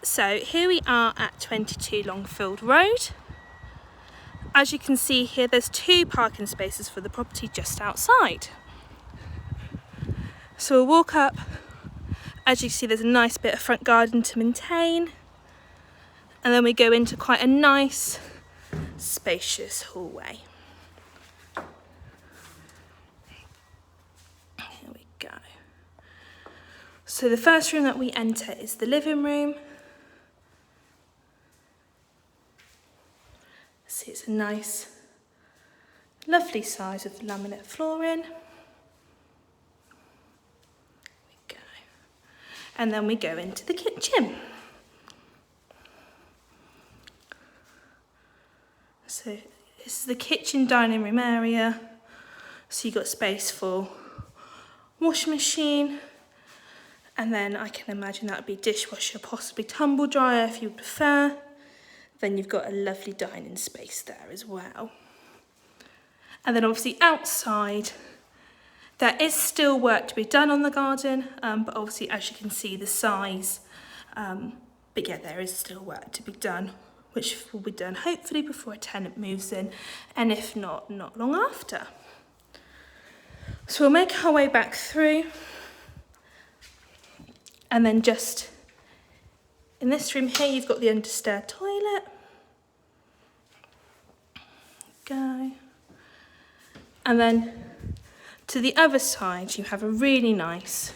So here we are at 22 Longfield Road. As you can see here, there's 2 parking spaces for the property just outside. So we'll walk up. As you can see, there's a nice bit of front garden to maintain. And then we go into quite a nice, spacious hallway. Here we go. So the first room that we enter is the living room. See, it's a nice, lovely size with laminate flooring. And then we go into the kitchen. So this is the kitchen dining room area. So you've got space for washing machine, and then I can imagine that would be dishwasher, possibly tumble dryer if you would prefer. Then you've got a lovely dining space there as well. And then obviously outside, there is still work to be done on the garden, but obviously as you can see the size, but yeah, there is still work to be done, which will be done hopefully before a tenant moves in, and if not, not long after. So we'll make our way back through, and then just in this room here, you've got the understair toilet. Go. And then to the other side, you have a really nice,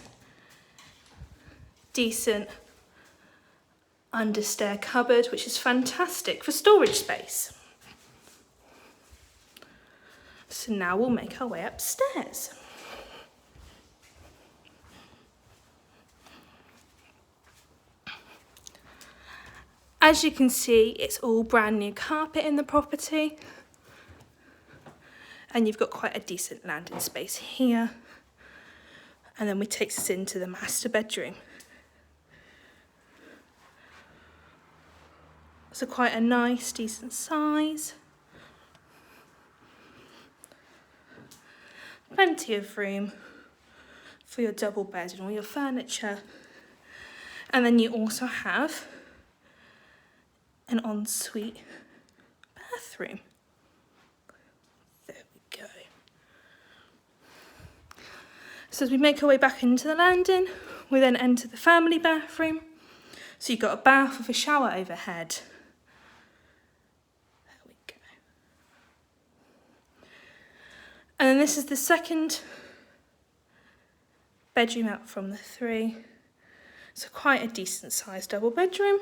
decent understair cupboard, which is fantastic for storage space. So now we'll make our way upstairs. As you can see, it's all brand new carpet in the property. And you've got quite a decent landing space here. And then we take us into the master bedroom. So quite a nice, decent size. Plenty of room for your double bed and all your furniture. And then you also have an ensuite bathroom. There we go. So as we make our way back into the landing, we then enter the family bathroom. So you've got a bath with a shower overhead. There we go. And then this is the second bedroom out from the 3. So quite a decent sized double bedroom.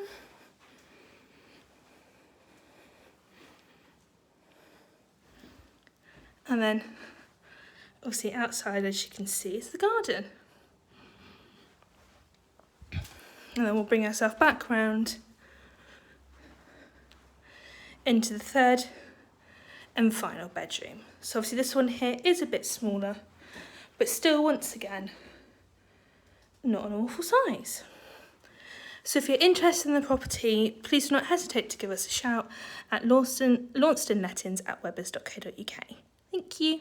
And then, obviously outside, as you can see, is the garden. And then we'll bring ourselves back round into the 3rd and final bedroom. So obviously this one here is a bit smaller, but still, once again, not an awful size. So if you're interested in the property, please do not hesitate to give us a shout at launcestonlettings@webbers.co.uk. Thank you.